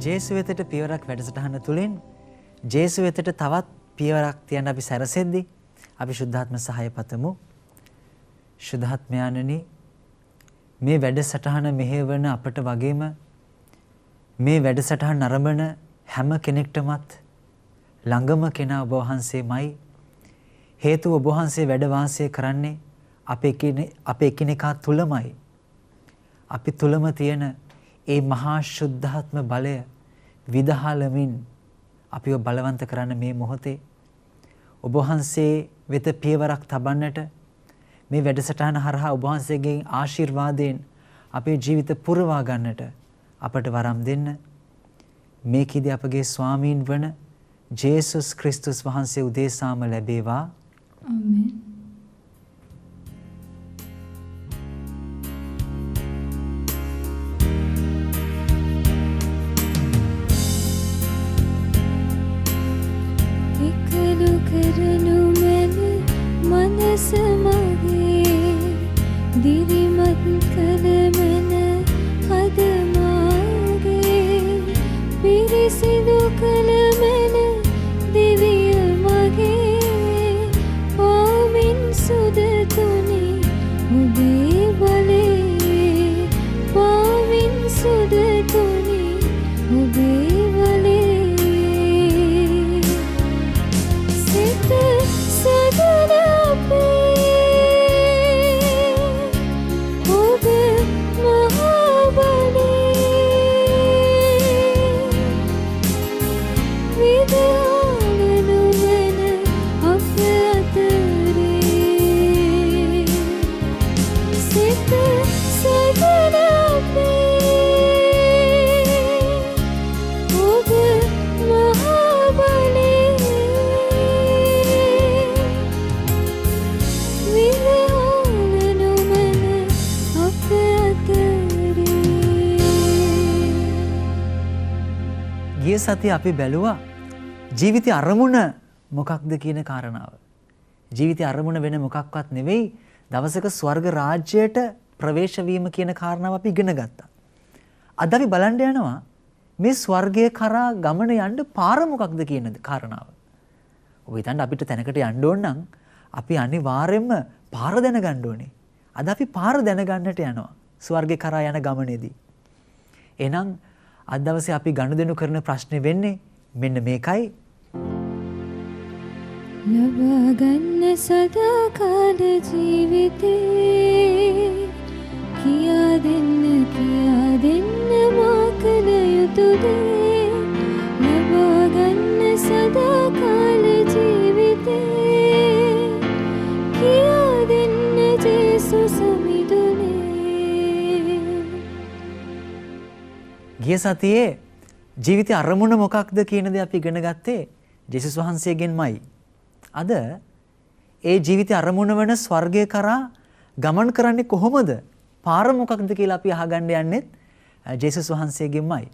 ජේසු වෙතට පියවරක් වැඩසටහන තුලින් ජේසු වෙතට තවත් පියවරක් තියන්න අපි සැරසෙද්දී අපි ශුද්ධාත්ම සහාය පතමු. ශුද්ධාත්මයාණනි, මේ වැඩසටහන මෙහෙවන අපට වගේම මේ වැඩසටහන නරඹන හැම කෙනෙක්ටමත් ළඟම කෙනා ඔබ වහන්සේමයි. හේතුව ඔබ වහන්සේ වැඩ වාසය කරන්නේ අපේ එකිනෙකා තුලමයි. අපි තුලම තියෙන ඒ මහා ශුද්ධාත්ම බලය විදහාලමින් අපිව බලවන්ත කරන්න මේ මොහොතේ ඔබ වහන්සේ වෙත පියවරක් තබන්නට මේ වැඩසටහන හරහා ඔබ වහන්සේගේ ආශිර්වාදයෙන් අපේ ජීවිත පුරවා ගන්නට අපට වරම් දෙන්න. මේකෙදි අපගේ ස්වාමීන් වන ජේසුස් ක්‍රිස්තුස් වහන්සේ උදෙසාම ලැබේවා. ආමේන්. එකලු කරනු මැන මනස මගේ දිරිමත් කළ මැන හද මාගේ පිරිසිදු කළ මැන දිවිය මගේ පාමින් සුදතුනි ඔබේ බලේ පාමින් සුදතුනි ඔබේ සතිය අපි බැලුවා ජීවිතේ අරමුණ මොකක්ද කියන කාරණාව. ජීවිතේ අරමුණ වෙන මොකක්වත් නෙවෙයි, දවසක ස්වර්ග රාජ්‍යයට ප්‍රවේශ වීම කියන කාරණාව අපි ඉගෙන ගත්තා. අද අපි බලන්න යනවා මේ ස්වර්ගයේ කරා ගමන යන්න පාර මොකක්ද කියන කාරණාව. ඔබ හිතන්න අපිට තැනකට යන්න ඕන නම් අපි අනිවාර්යයෙන්ම පාර දැනගන්න ඕනේ. අද අපි පාර දැනගන්නට යනවා ස්වර්ගේ කරා යන ගමනේදී. එහෙනම් අද දවසේ අපි ගනුදෙනු කරන ප්‍රශ්නේ වෙන්නේ මෙන්න මේකයි. ලබා ගන්න සදාකාල ජීවිතේ කියා දෙන්න මා කල යුතු දේ. ලබා ගන්න සදාකාල ජීවිතේ කියා දෙන්න ජේසුස් මිදුනේ. ගිය සතියේ ජීවිතේ අරමුණ මොකක්ද කියන දේ අපි ඉගෙන ගත්තේ ජේසුස් වහන්සේගෙන්මයි. අද ඒ ජීවිතේ අරමුණ වෙන ස්වර්ගය කරා ගමන් කරන්නේ කොහොමද? පාර මොකක්ද කියලා අපි අහගන්න යන්නේ ජේසුස් වහන්සේගෙන්මයි.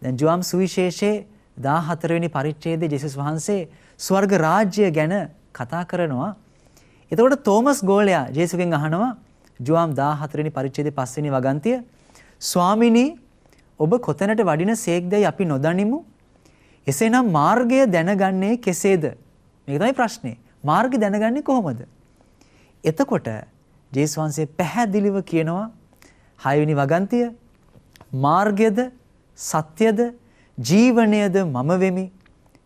දැන් ජෝම් සුවිශේෂයේ 14 වෙනි පරිච්ඡේදයේ ජේසුස් වහන්සේ ස්වර්ග රාජ්‍ය ගැන කතා කරනවා. එතකොට තෝමස් ගෝලයා ජේසුස්ගෙන් අහනවා ජෝම් 14 වෙනි පරිච්ඡේදයේ 5 වෙනි වගන්තිය, ස්වාමිනී ඔබ කොතැනට වඩින සේක්දයි අපි නොදනිමු. එසේනම් මාර්ගය දැනගන්නේ කෙසේද? මේක තමයි ප්‍රශ්නේ. මාර්ගය දැනගන්නේ කොහොමද? එතකොට ජේසුස් වහන්සේ පැහැදිලිව කියනවා 6 වෙනි වගන්තිය, මාර්ගයද සත්‍යද ජීවනයද මම වෙමි.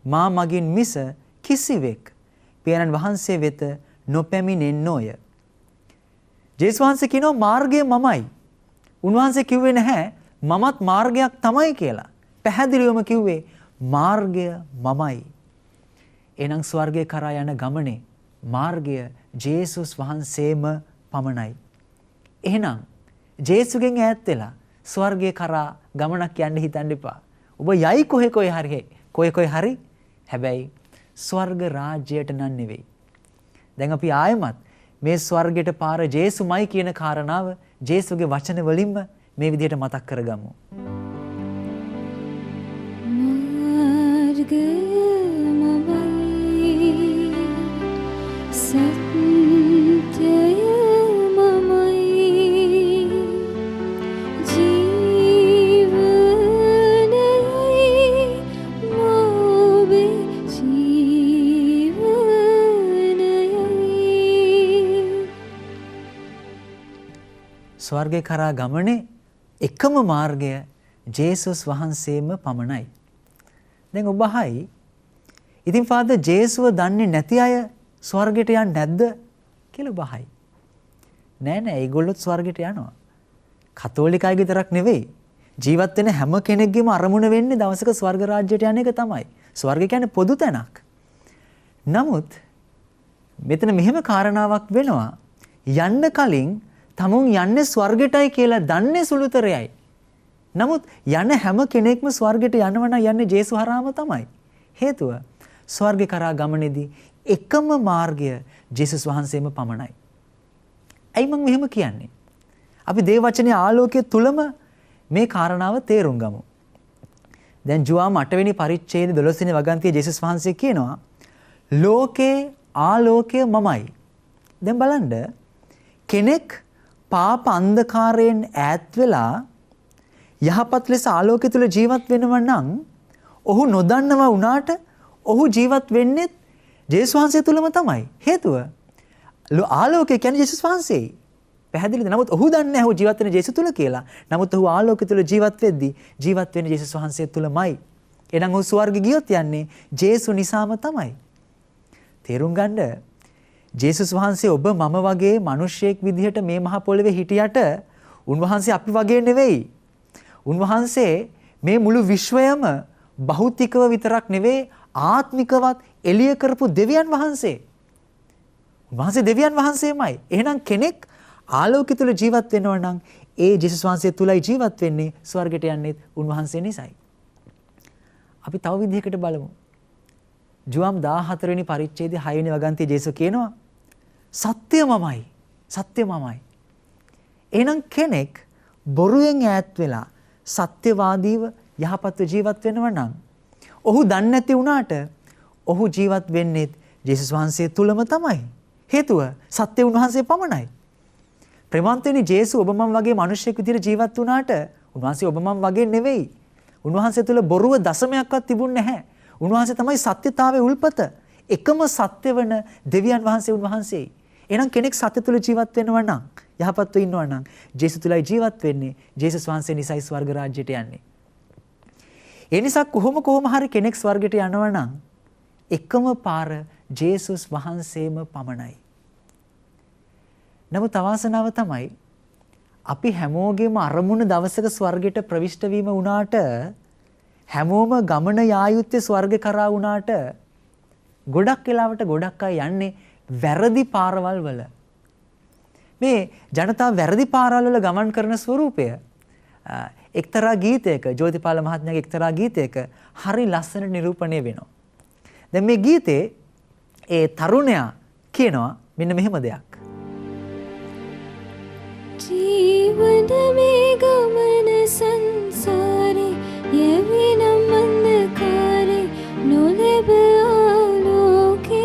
මා මගින් මිස කිසිවෙක් පියාණන් වහන්සේ වෙත නොපැමිණෙන්නෝය. ජේසුස් වහන්සේ කියනවා මාර්ගය මමයි. උන්වහන්සේ කිව්වේ නැහැ මමත් මාර්ගයක් තමයි කියලා. පැහැදිලිවම කිව්වේ මාර්ගය මමයි. එහෙනම් ස්වර්ගය කරා යන ගමනේ මාර්ගය ජේසුස් වහන්සේම පමණයි. එහෙනම් ජේසුගෙන් ඈත් වෙලා ස්වර්ගය කරා ගමනක් යන්න හිතන්න එපා. ඔබ යයි කොහේ හරි. හැබැයි ස්වර්ග රාජ්‍යයට නන් නෙවෙයි. දැන් අපි ආයෙමත් මේ ස්වර්ගයට පාර ජේසුමයි කියන කාරණාව ජේසුගේ වචන වලින්ම මේ විදිහට මතක් කරගමු. මාර්ගය මමයි සත්‍යය මමයි ජීවනය ස්වර්ගේ කරා ගමනේ එකම මාර්ගය ජේසුස් වහන්සේම පමණයි. දැන් ඔබ අහයි ඉතින් ෆාදර් ජේසුව දන්නේ නැති අය ස්වර්ගයට යන්නේ නැද්ද කියලා ඔබ අහයි. නෑ ඒගොල්ලොත් ස්වර්ගයට යනවා. කතෝලික අය විතරක් නෙවෙයි. ජීවත් වෙන හැම කෙනෙක්ගේම අරමුණ වෙන්නේ දවසක ස්වර්ග රාජ්‍යයට යන එක තමයි. ස්වර්ගය කියන්නේ පොදු තැනක්. නමුත් මෙතන මෙහෙම කාරණාවක් වෙනවා. යන්න කලින් තමුන් යන්නේ ස්වර්ගයටයි කියලා දන්නේ සුළුතරයයි. නමුත් යන හැම කෙනෙක්ම ස්වර්ගයට යනවා නම් යන්නේ ජේසු හරහාම තමයි. හේතුව ස්වර්ගේ කරා ගමනේදී එකම මාර්ගය ජේසුස් වහන්සේම පමණයි. ඇයි මම මෙහෙම කියන්නේ? අපි දේව වචනේ ආලෝකයේ තුලම මේ කාරණාව තේරුම් ගමු. දැන් ජුවාම 8 වෙනි පරිච්ඡේදයේ 12 වෙනි වගන්තියේ ජේසුස් වහන්සේ කියනවා ලෝකේ ආලෝකය මමයි. දැන් බලන්න කෙනෙක් පාප අන්ධකාරයෙන් ඈත් වෙලා යහපත් ලෙස ආලෝකය තුල ජීවත් වෙනවා නම් ඔහු නොදන්නවා වුණාට ඔහු ජීවත් වෙන්නේ ජේසුස් වහන්සේ තුලම තමයි. හේතුව ආලෝකය කියන්නේ ජේසුස් වහන්සේයි. පැහැදිලිද? නමුත් ඔහු දන්නේ නැහැ ඔහු ජීවත් වෙන ජේසුස් තුල කියලා. නමුත් ඔහු ආලෝකය තුල ජීවත් වෙද්දී ජීවත් වෙන ජේසුස් වහන්සේ තුලමයි. එහෙනම් ඔහු ස්වර්ගෙ ගියොත් යන්නේ ජේසු නිසාම තමයි. තේරුම් ගන්න ජේසුස් වහන්සේ ඔබ මම වගේ මිනිසෙක් විදිහට මේ මහ පොළවේ හිටියට උන්වහන්සේ අපි වගේ නෙවෙයි. උන්වහන්සේ මේ මුළු විශ්වයම භෞතිකව විතරක් නෙවෙයි ආත්මිකවත් එළිය කරපු දෙවියන් වහන්සේ. උන්වහන්සේ දෙවියන් වහන්සේමයි. එහෙනම් කෙනෙක් ආලෝකය තුල ජීවත් වෙනවා නම් ඒ ජේසුස් වහන්සේ තුලයි ජීවත් වෙන්නේ ස්වර්ගයට යන්නේ උන්වහන්සේ නිසායි. අපි තව විදිහකට බලමු. ජුවාම් 14 වෙනි පරිච්ඡේදයේ 6 වෙනි වගන්තියේ ජේසුස් කියනවා සත්‍ය මමයි. සත්‍ය මමයි. එහෙනම් කෙනෙක් බොරුවෙන් ඈත් වෙලා සත්‍යවාදීව යහපත්ව ජීවත් වෙනවා නම් ඔහු දන්නේ නැති වුණාට ඔහු ජීවත් වෙන්නේ ජේසුස් වහන්සේ තුලම තමයි. හේතුව සත්‍ය උන්වහන්සේ පමණයි. ප්‍රේමන්තේනි ජේසු ඔබ මම වගේ මිනිසෙක් විදිහට ජීවත් වුණාට උන්වහන්සේ ඔබ මම වගේ නෙවෙයි. උන්වහන්සේ තුල බොරුව දශමයක්වත් තිබුණේ නැහැ. උන්වහන්සේ තමයි සත්‍යතාවයේ උල්පත. එකම සත්‍ය වෙන දෙවියන් වහන්සේ උන්වහන්සේයි. එහෙනම් කෙනෙක් සත්‍ය තුල ජීවත් වෙනවා නම් යහපත්ව ඉන්නවා නම් ජේසු තුලයි ජීවත් වෙන්නේ. ජේසුස් වහන්සේ නිසායි ස්වර්ග රාජ්‍යයට යන්නේ. ඒ නිසා කොහොම හරි කෙනෙක් ස්වර්ගයට යනවා නම් එකම පාර ජේසුස් වහන්සේම පමණයි. නමුත් අවාසනාව තමයි අපි හැමෝගෙම අරමුණ දවසක ස්වර්ගයට ප්‍රවිෂ්ඨ වීම වුණාට හැමෝම ගමන යා යුත්තේ ස්වර්ග කරා වුණාට ගොඩක් වෙලාවට ගොඩක් අය යන්නේ වැරදි පාරවල් වල. මේ ජනතාව වැරදි පාරවල් වල ගමන් කරන ස්වරූපය එක්තරා ගීතයක ජෝතිපාල මහත්මයාගේ එක්තරා ගීතයක හරි ලස්සනට නිරූපණය වෙනවා. දැන් මේ ගීතේ ඒ තරුණයා කියනවා මෙන්න මෙහෙම දෙයක්. ජීවන මේ ගමන සංසාරේ යවිනම් අන්ධකාරේ නොලැබ ආලෝකේ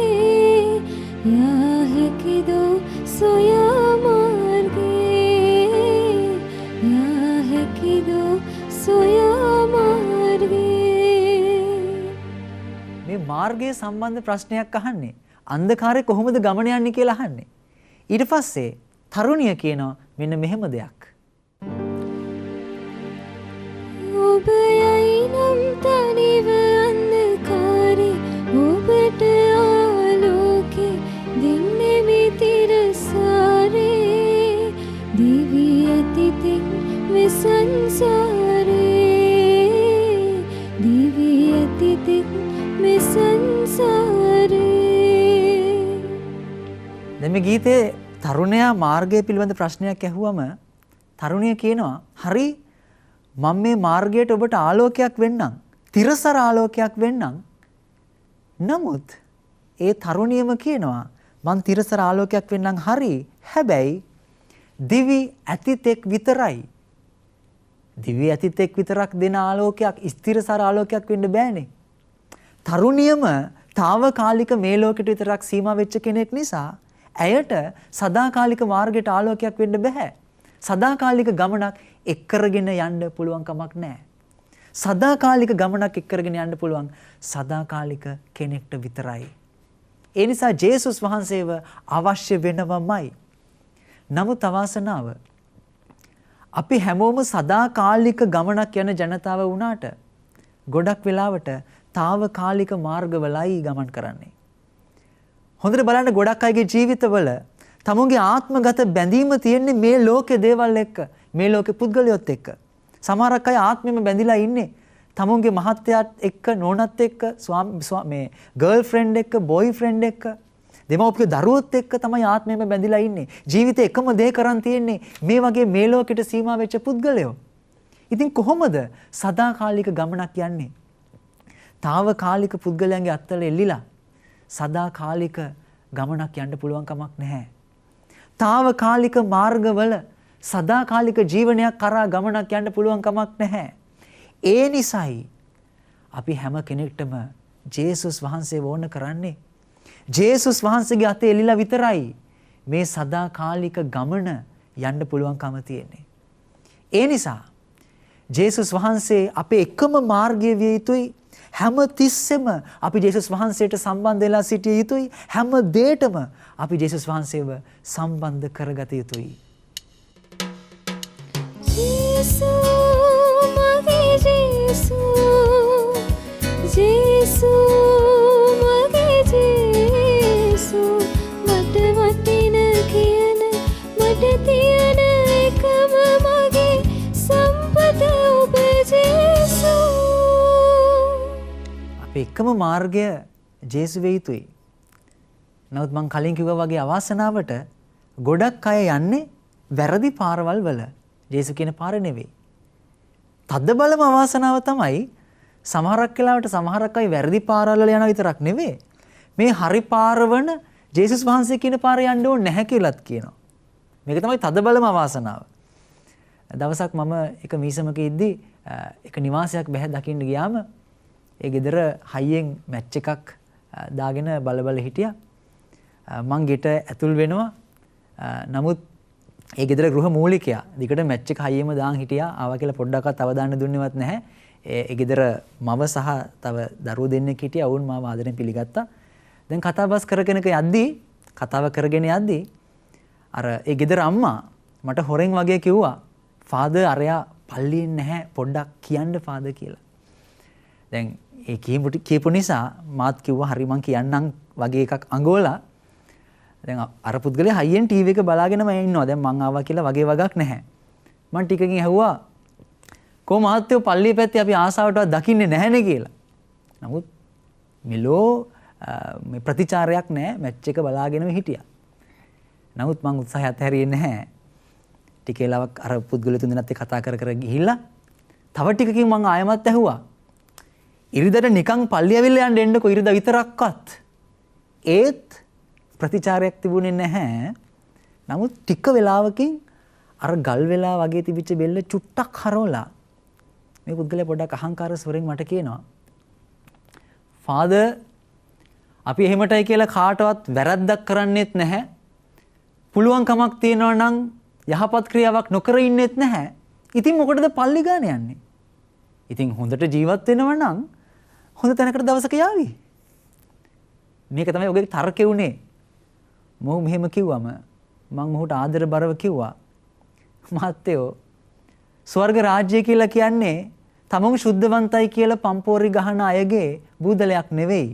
යා හැකිදෝ සොයා මාර්ගේ යා හැකිදෝ සොයා මාර්ගේ. මේ මාර්ගය සම්බන්ධ ප්‍රශ්නයක් අහන්නේ. අන්ධකාරේ කොහොමද ගමන යන්නේ කියලා අහන්නේ. ඊට පස්සේ තරුණිය කියනවා මෙන්න මෙහෙම දෙයක්. ඔබ යයිනම් තනිව අන්ධකාරේ ඔබට ආලෝකේ දෙන්නේ මිතිරසාරේ දිවි ඇතිතින් මෙසංසාරේ දිවි ඇතිතින් මෙසංසාරේ. දැන් මේ ගීතේ තරුණයා මාර්ගය පිළිබඳ ප්‍රශ්නයක් ඇහුවම තරුණිය කියනවා හරි මම මේ මාර්ගයට ඔබට ආලෝකයක් වෙන්නම් තිරසර ආලෝකයක් වෙන්නම්. නමුත් ඒ තරුණියම කියනවා මං තිරසර ආලෝකයක් වෙන්නම් හරි හැබැයි දිවි ඇතිතෙක් විතරයි. දිවි ඇතිතෙක් විතරක් දෙන ආලෝකයක් ස්ථිරසර ආලෝකයක් වෙන්න බෑනේ. තරුණියම తాවකාලික මේ ලෝකෙට විතරක් සීමා වෙච්ච කෙනෙක් නිසා ඇයට සදාකාලික මාර්ගයට ආලෝකයක් වෙන්න බෑ. සදාකාලික ගමනක් එක්කරගෙන යන්න පුළුවන් කමක් නැහැ. සදාකාලික ගමනක් එක්කරගෙන යන්න පුළුවන් සදාකාලික කෙනෙක්ට විතරයි. ඒ නිසා ජේසුස් වහන්සේව අවශ්‍ය වෙනවමයි. නමුත් අවාසනාව අපි හැමෝම සදාකාලික ගමනක් යන ජනතාව වුණාට ගොඩක් වෙලාවට తాවකාලික මාර්ගවලයි ගමන් කරන්නේ. හොඳට බලන්න ගොඩක් අයගේ ජීවිතවල තමුන්ගේ ආත්මගත බැඳීම තියෙන්නේ මේ ලෝකේ දේවල් එක්ක, මේ ලෝකේ පුද්ගලයොත් එක්ක. සමහරක් අය ආත්මෙම බැඳිලා ඉන්නේ තමුන්ගේ මහත්තයාත් එක්ක, නෝනත් එක්ක, මේ ගර්ල්ෆ්‍රෙන්ඩ් එක්ක, බොයිෆ්‍රෙන්ඩ් එක්ක, දෙමව්පිය දරුවොත් එක්ක තමයි ආත්මෙම බැඳිලා ඉන්නේ. ජීවිතේ එකම දේ කරන් තියෙන්නේ මේ වගේ මේ ලෝකෙට සීමා වෙච්ච පුද්ගලයෝ. ඉතින් කොහොමද සදාකාලික ගමනක් යන්නේ? తాවකාලික පුද්ගලයන්ගේ අත්වල එල්ලිලා සදාකාලික ගමනක් යන්න පුළුවන් කමක් නැහැ. తాවකාලික මාර්ගවල සදාකාලික ජීවනයක් කරා ගමනක් යන්න පුළුවන් කමක් නැහැ. ඒ නිසායි අපි හැම කෙනෙක්ටම ජේසුස් වහන්සේ වෝන කරන්නේ. ජේසුස් වහන්සේගේ අතේ එල්ලිලා විතරයි මේ සදාකාලික ගමන යන්න පුළුවන්කම තියෙන්නේ. ඒ නිසා ජේසුස් වහන්සේ අපේ එකම මාර්ගය විය යුතුයි. හැම තිස්සෙම අපි ජේසුස් වහන්සේට සම්බන්ධ වෙලා සිටිය යුතුයි. හැම දෙයකටම අපි ජේසුස් වහන්සේව සම්බන්ධ කරගත යුතුයි. ජේසු මගේ ජේසු, ජේසු මගේ ජේසු, මට වටින කියන මට තියෙන එකම මගේ සම්පත ඔබ ජේසු. අපේ එකම මාර්ගය ජේසු වෙ යුතුයි. නමුත් මම කලින් කිව්වා වගේ අවාසනාවට ගොඩක් අය යන්නේ වැරදි පාරවල් වල. ජේසු කියන පාර නෙවෙයි. තද බලම අවාසනාව තමයි සමහරක් වෙලාවට සමහරක් අය වැරදි පාරවල් වල යන විතරක් නෙවෙයි. මේ හරි පාරවන ජේසුස් වහන්සේ කියන පාර යන්න ඕනේ නැහැ කියලාත් කියනවා. මේක තමයි තද බලම අවාසනාව. දවසක් මම එක මීසමක ඉද්දි එක නිවාසයක් බැහැ දකින්න ගියාම ඒ ගෙදර හයියෙන් මැච් එකක් දාගෙන බල හිටියා. මං ගෙට ඇතුල් වෙනවා. නමුත් ඒ ගෙදර ගෘහ මූලිකයා දිගට මැච් එක හයියෙම දාන් හිටියා. ආවා කියලා පොඩ්ඩක්වත් අවධානය දුන්නේවත් නැහැ. ඒ ගෙදර මව සහ තව දරුවෝ දෙන්නෙක් හිටියා. වුන් මාව ආදරෙන් පිළිගත්තා. දැන් කතාබස් කරගෙන යද්දී අර ඒ ගෙදර අම්මා මට හොරෙන් වගේ කිව්වා ෆාදර් අරයා පල්ලියෙන් නැහැ පොඩ්ඩක් කියන්න ෆාදර් කියලා. දැන් ඒ කියපු නිසා මාත් කිව්වා හරි මං කියන්නම් වගේ එකක් අඟවලා දැන් අර පුද්ගලයා හයියෙන් ටීවී එක බලාගෙනම ඉන්නවා. දැන් මං ආවා කියලා වගේ වගක් නැහැ. මං ටිකකින් ඇහුවා කො මහත්තයෝ පල්ලිය පැත්තේ අපි ආසාවටවත් දකින්නේ නැහැනේ කියලා. නමුත් මෙලෝ මේ ප්‍රතිචාරයක් නැහැ. මැච් එක බලාගෙනම හිටියා. නමුත් මං උත්සාහය අත්හැරියේ නැහැ. ටික වෙලාවක් අර පුද්ගලයා තුන්දෙනාත් එක්ක කතා කර ගිහිල්ලා තව ටිකකින් මං ආයමත් ඇහුවා ඉරිදට නිකන් පල්ලිය ඇවිල්ලා යන්න එන්නකො ඉරිදා විතරක්වත්. ඒත් ප්‍රතිචාරයක් තිබුණේ නැහැ. නමුත් ටික වෙලාවකින් අර ගල් වෙලා වගේ තිබිච්ච බෙල්ල චුට්ටක් හරවලා මේ පුද්ගලයා පොඩ්ඩක් අහංකාර ස්වරෙන් මට කියනවා ෆාදර් අපි එහෙමටයි කියලා කාටවත් වැරද්දක් කරන්නේත් නැහැ. පුළුවන් කමක් තියෙනවා නම් යහපත් ක්‍රියාවක් නොකර ඉන්නෙත් නැහැ. ඉතින් මොකටද පල්ලි ගාන යන්නේ? ඉතින් හොඳට ජීවත් වෙනවා නම් හොඳ තැනකට දවසක යාවි. මේක තමයි ඔගේ තර්කේ උනේ. මොහු මෙහෙම කිව්වම මම මොහුට ආදරබරව කිව්වා මහත්තයෝ ස්වර්ග රාජ්‍ය කියලා කියන්නේ තමන් ශුද්ධවන්තයි කියලා පම්පෝරි ගහන අයගේ බූදලයක් නෙවෙයි.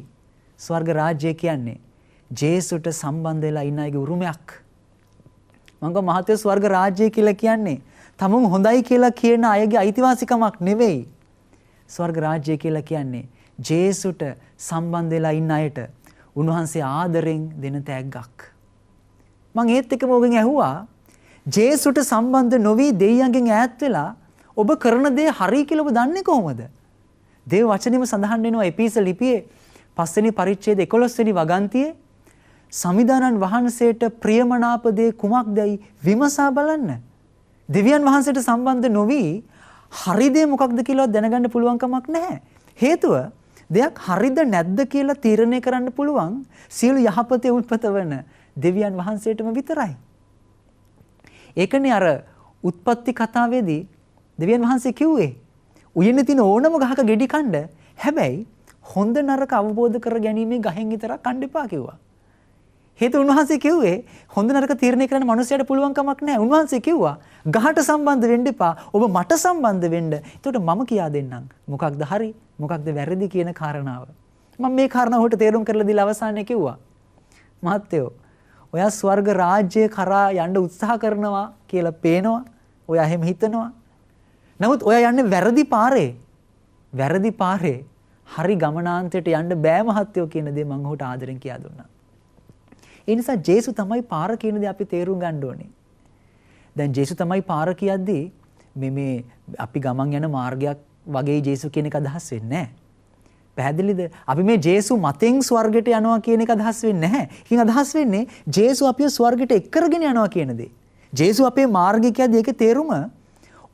ස්වර්ග රාජ්‍ය කියන්නේ ජේසුට සම්බන්ධ වෙලා ඉන්න අයගේ උරුමයක්. මම කිව්වා මහත්තයෝ ස්වර්ග රාජ්‍ය කියලා කියන්නේ තමන් හොඳයි කියලා කියන අයගේ අයිතිවාසිකමක් නෙවෙයි. ස්වර්ග රාජ්‍ය කියලා කියන්නේ ජේසුට සම්බන්ධ වෙලා ඉන්න අයට උන්වහන්සේ ආදරෙන් දෙන තෑග්ගක්. මම ඒත් එක්කම ඔගෙන් ඇහුවා ජේසුට සම්බන්ධ නොවි දෙයියන්ගෙන් ඈත් වෙලා ඔබ කරන දේ හරි කියලා ඔබ දන්නේ කොහොමද? දේව වචනේම සඳහන් වෙනවා එපීස ලිපියේ 5 වෙනි පරිච්ඡේද 11 වෙනි වගන්තියේ සමිදානන් වහන්සේට ප්‍රියමනාප දේ කුමක්දයි විමසා බලන්න. දෙවියන් වහන්සේට සම්බන්ධ නොවි හරි දේ මොකක්ද කියලා දැනගන්න පුළුවන් කමක් නැහැ. හේතුව දෙයක් හරිද නැද්ද කියලා තීරණය කරන්න පුළුවන් සියලු යහපතේ උල්පත වන දෙවියන් වහන්සේටම විතරයි. ඒකනේ අර උත්පත්ති කතාවේදී දෙවියන් වහන්සේ කිව්වේ උයනේ තියෙන ඕනම ගහක ගෙඩි කන්න හැබැයි හොඳ නරක අවබෝධ කර ගැනීමේ ගහෙන් විතරක් කන්න එපා කිව්වා. හේතුව උන්වහන්සේ කිව්වේ හොඳ නරක තීරණය කරන්න මිනිස්සුන්ට පුළුවන් කමක් නැහැ. උන්වහන්සේ කිව්වා ගහට සම්බන්ධ වෙන්න එපා. ඔබ මට සම්බන්ධ වෙන්න. එතකොට මම කියා දෙන්නම්. මොකක්ද හරි මොකක්ද වැරදි කියන කාරණාව. මම මේ කාරණාව උට තේරුම් කරලා දීලා අවසානයේ කිව්වා. මහත්තයෝ ඔයා ස්වර්ග රාජ්‍ය කරා යන්න උත්සාහ කරනවා කියලා පේනවා. ඔයා එහෙම හිතනවා. නමුත් ඔයා යන්නේ වැරදි පාරේ. වැරදි පාරේ හරි ගමනාන්තයට යන්න බෑ මහත්තයෝ කියන දේ මම ඔහුට ආදරෙන් කියා දුන්නා. ඒ නිසා ජේසු තමයි පාර කියන දේ අපි තේරුම් ගන්න ඕනේ. දැන් ජේසු තමයි පාර කියද්දී මේ අපි ගමන් යන මාර්ගයක් වගේ ජේසු කියන එක අදහස් වෙන්නේ නැහැ. පැහැදිලිද? අපි මේ ජේසු මතෙන් ස්වර්ගයට යනවා කියන එක අදහස් වෙන්නේ නැහැ. ඒකෙන් අදහස් වෙන්නේ ජේසු අපිව ස්වර්ගයට එක් කරගෙන යනවා කියන දේ. ජේසු අපේ මාර්ගය කියද්දී ඒකේ තේරුම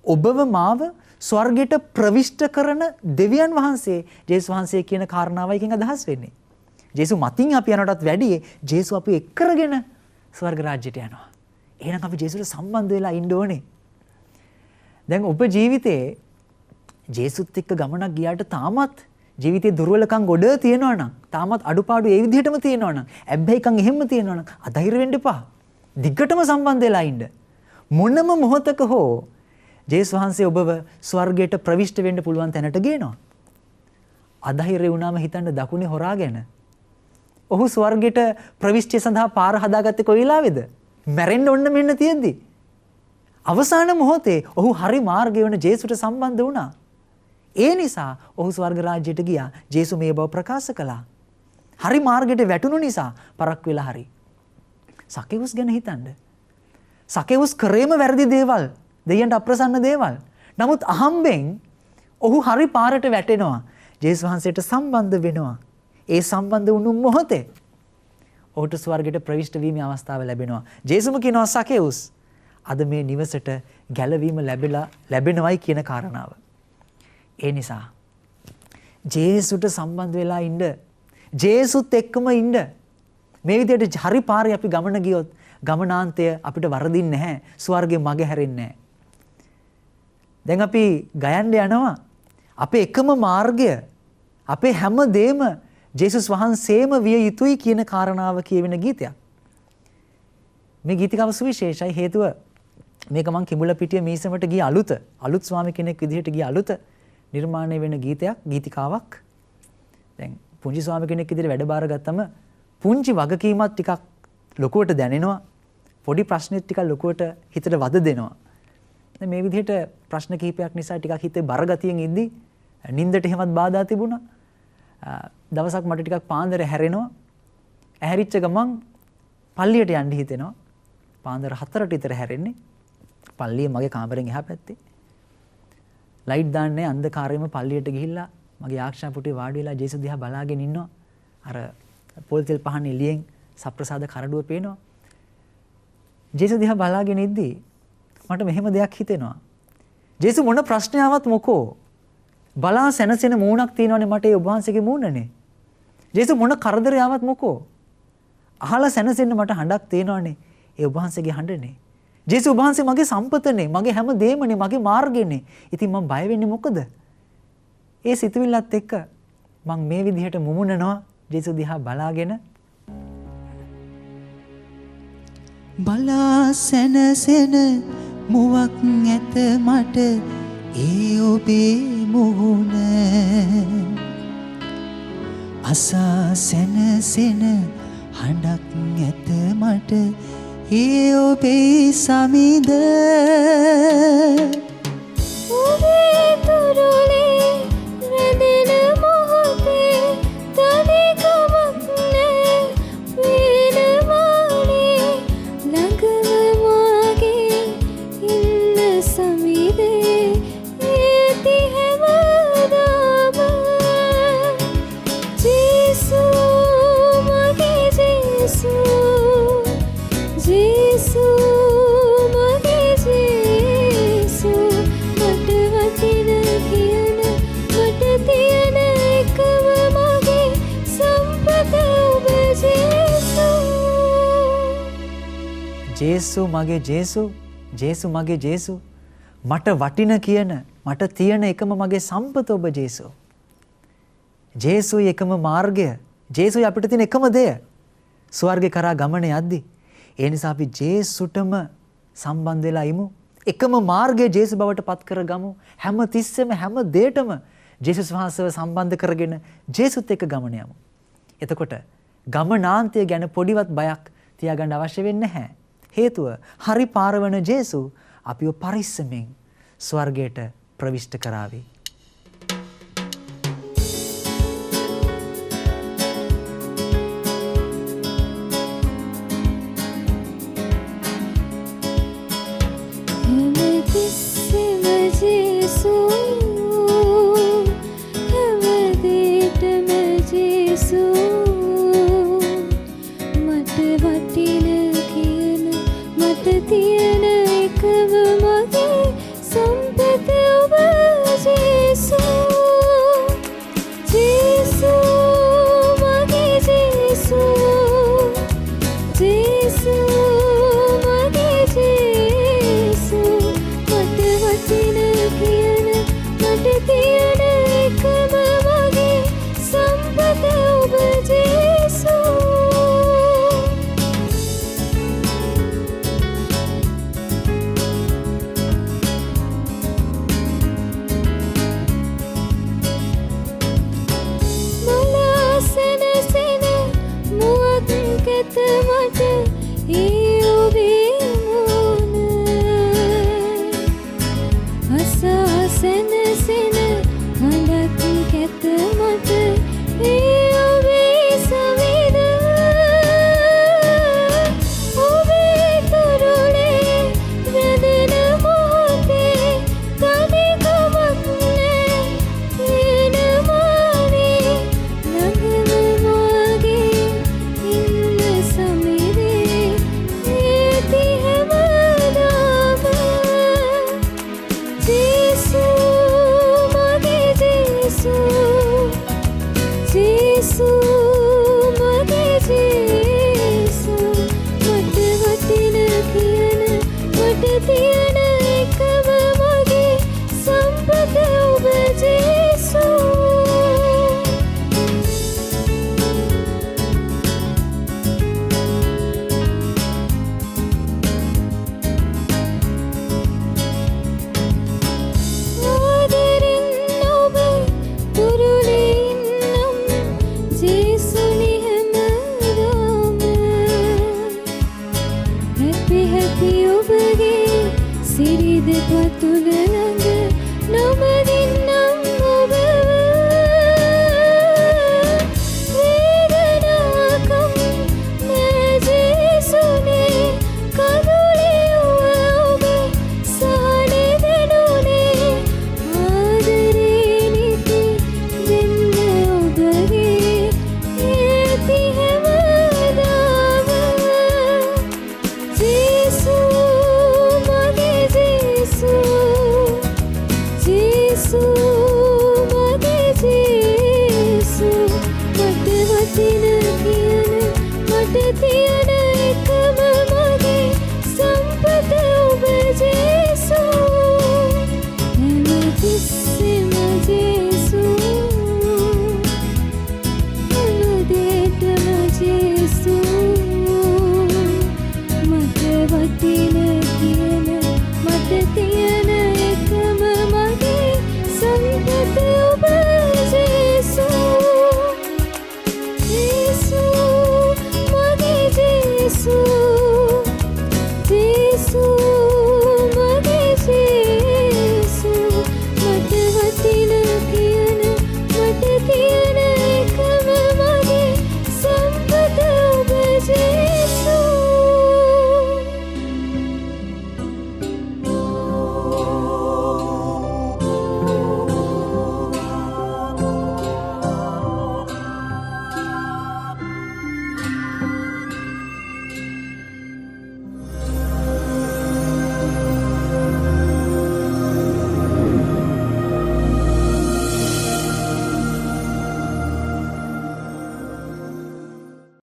ඔබව මාව ස්වර්ගයට ප්‍රවිෂ්ඨ කරන දෙවියන් වහන්සේ ජේසුස් වහන්සේ කියන කාරණාවයි එකෙන් අදහස් වෙන්නේ. ජේසු මතින් අපි යනටත් වැඩිය ජේසු අපි එක් කරගෙන ස්වර්ග රාජ්‍යයට යනවා. එහෙනම් අපි ජේසුට සම්බන්ධ වෙලා ඉන්න ඕනේ. දැන් ඔබ ජීවිතේ ජේසුත් එක්ක ගමනක් ගියාට තාමත් ජීවිතේ දුර්වලකම් ගොඩ තියෙනවා නම්, තාමත් අඩුපාඩු ඒ විදිහටම තියෙනවා නම්, ඇබ්බැහිකම් එහෙම තියෙනවා නම් අධෛර්ය වෙන්න එපා. දිග්ගටම සම්බන්ධ වෙලා ඉන්න. මොනම මොහොතක හෝ ජේසුස් වහන්සේ ඔබව ස්වර්ගයට ප්‍රවිෂ්ඨ වෙන්න පුළුවන් තැනට ගේනවා. අධෛර්ය වුණාම හිතන්න දකුණේ හොරා ගැන. ඔහු ස්වර්ගයට ප්‍රවිෂ්ඨිය සඳහා පාර හදාගත්තේ කොයි වෙලාවේද? මැරෙන්න ඔන්න මෙන්න තියෙද්දි. අවසාන මොහොතේ ඔහු හරි මාර්ගය වෙන ජේසුට සම්බන්ධ වුණා. ඒ නිසා ඔහු ස්වර්ග රාජ්‍යයට ගියා. ජේසු මේ බව ප්‍රකාශ කළා. හරි මාර්ගයට වැටුණු නිසා පරක් වෙලා හරි. සකේවුස් ගැන හිතන්න. සකේවුස් කරේම වැරදි දේවල්. දෙයයන්ට අප්‍රසන්න දේවල්. නමුත් අහම්බෙන් ඔහු හරි පාරට වැටෙනවා. ජේසුස් වහන්සේට සම්බන්ධ වෙනවා. ඒ සම්බන්ධ වුණු මොහොතේ ඔහුට ස්වර්ගයට ප්‍රවිෂ්ඨ වීමේ අවස්ථාව ලැබෙනවා. ජේසුම කියනවා සකේවුස් අද මේ නිවසට ගැලවීම ලැබෙනවයි කියන කාරණාව. ඒ නිසා ජේසුට සම්බන්ධ වෙලා ඉන්න. ජේසුත් එක්කම ඉන්න. මේ විදිහට හරි පාරේ අපි ගමන ගියොත් ගමනාන්තය අපිට වරදින්නේ නැහැ. ස්වර්ගේ මග හැරෙන්නේ නැහැ. දැන් අපි ගයන්න යනවා. අපේ එකම මාර්ගය, අපේ හැම දෙම ජේසුස් වහන්සේම විය යුතුයි කියන කාරණාව කියවෙන ගීතයක්. මේ ගීතිකාව සුවිශේෂයි. හේතුව මේක මං කිඹුලපිටිය මීසමට ගිය අලුත් ස්වාමි කෙනෙක් විදිහට ගිය අලුත නිර්මාණය වෙන ගීතිකාවක්. දැන් පුංචි ස්වාමි කෙනෙක් විදිහට වැඩ බාර ගත්තම පුංචි වගකීමක් ටිකක් ලොකුවට දැනෙනවා. පොඩි ප්‍රශ්නෙත් ටිකක් ලොකුවට හිතට වද දෙනවා. දැන් මේ විදිහට ප්‍රශ්න කිහිපයක් නිසා ටිකක් හිතේ බරගතියෙන් ඉඳි නිින්දට එහෙමත් බාධා තිබුණා. දවසක් මට ටිකක් පාන්දර හැරෙනවා. ඇහැරිච්ච ගමන් පල්ලියට යන්න හිතෙනවා. පාන්දර 4ට විතර හැරෙන්නේ. පල්ලිය මගේ කාමරෙන් එහා පැත්තේ. ලයිට් දාන්නේ අන්ධකාරයෙන්ම පල්ලියට ගිහිල්ලා මගේ ආක්ෂා පුටුවේ වාඩි වෙලා ජේසුස් දිහා බලාගෙන ඉන්නවා. අර පොල් තෙල් පහන් එළියෙන් සප්‍රසාද කරඩුව පේනවා. ජේසුස් දිහා බලාගෙන ඉද්දී මට මෙහෙම දෙයක් හිතෙනවා. ජේසුස් මොන ප්‍රශ්නාවක් මොකෝ බලා සැනසෙන මූණක් තියෙනවනේ මට ඒ ඔබ වහන්සේගේ මූණනේ. ජේසුස් මොන කරදරයක් මොකෝ අහලා සැනසෙන්න මට හඬක් තියෙනවනේ ඒ ඔබ වහන්සේගේ හඬනේ. ජේසුස් ඔබ වහන්සේ මගේ සම්පතනේ, මගේ හැම දෙයමනේ, මගේ මාර්ගෙනේ. ඉතින් මම බය වෙන්නේ මොකද? ඒ සිතුවිල්ලත් එක්ක මම මේ විදිහට මුමුණනවා ජේසුස් දිහා බලාගෙන. බලා සැනසෙන මුවක් ඇත මට ඒ ඔබේ මුහුණ, අසා සැනසෙන හඬක් ඇත මට ඒ ඔබේ සමිඳ. ඔබේ තුරුලේ රැඳෙන මොහොතේ තනිකමක් නෑ වෙනවානේ. ළඟම මාගේ ඉන්න සමිඳේ ඇති හැමදාම. ජේසු මගේ ජේසු, ජේසු මගේ ජේසු, මට වටින කියන මට තියෙන එකම මගේ සම්පත ඔබ ජේසු. ජේසු මගේ ජේසු, ජේසු මගේ ජේසු, මට වටින කියන මට තියෙන එකම මගේ සම්පත ඔබ ජේසු. ජේසුයි එකම මාර්ගය, ජේසුයි අපිට තියෙන එකම දෙය. ස්වර්ගේ කරා ගමන යද්දී. ඒ නිසා අපි ජේසුටම සම්බන්ධ වෙලා ඉමු. එකම මාර්ගය ජේසු බවට පත් කරගමු. හැම තිස්සෙම හැම දෙයකම ජේසුස් වහන්සේව සම්බන්ධ කරගෙන ජේසුත් එක්ක ගමන යමු. එතකොට ගමනාන්තය ගැන පොඩිවත් බයක් තියාගන්න අවශ්‍ය වෙන්නේ නැහැ. හේතුව හරි පාර වන ජේසු අපිව පරිස්සමෙන් ස්වර්ගයට ප්‍රවිෂ්ඨ කරાવી. This